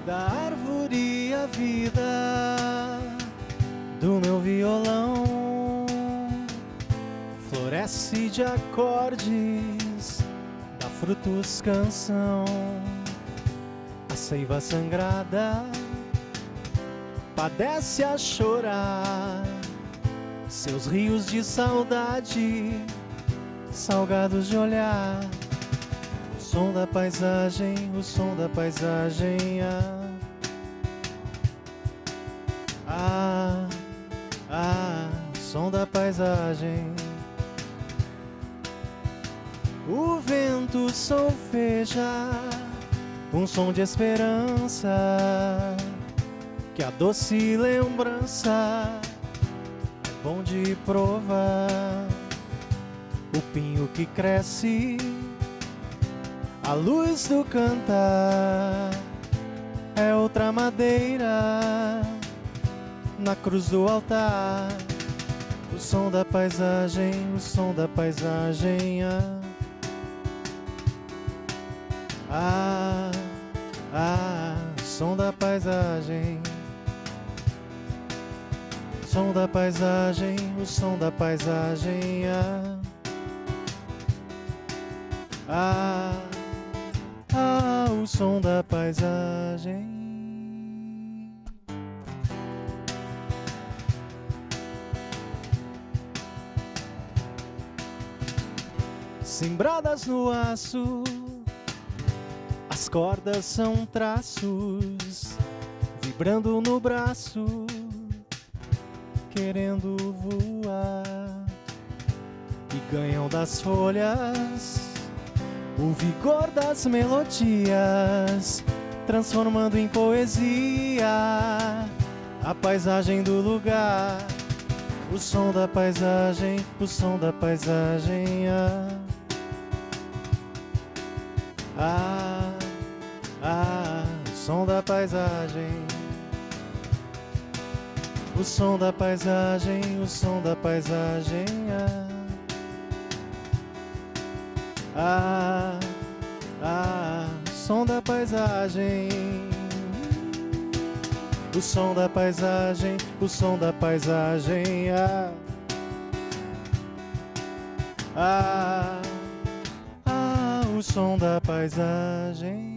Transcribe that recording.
da árvore a vida do meu violão floresce de acordes, dá frutos canção. A seiva sangrada padece a chorar, seus rios de saudade salgados de olhar. O som da paisagem, o som da paisagem. O som da paisagem. O vento solfeja um som de esperança, que a doce lembrança é bom de provar. O pinho que cresce, a luz do cantar, é outra madeira na cruz do altar. O som da paisagem, o som da paisagem. O som da paisagem. O som da paisagem, o som da paisagem. O som da paisagem. Sembradas no aço, as cordas são traços, vibrando no braço, querendo voar. E ganham das folhas o vigor das melodias, transformando em poesia a paisagem do lugar. O som da paisagem, o som da paisagem. O som da paisagem. O som da paisagem, o som da paisagem. O som da paisagem. O som da paisagem, o som da paisagem. O som da paisagem.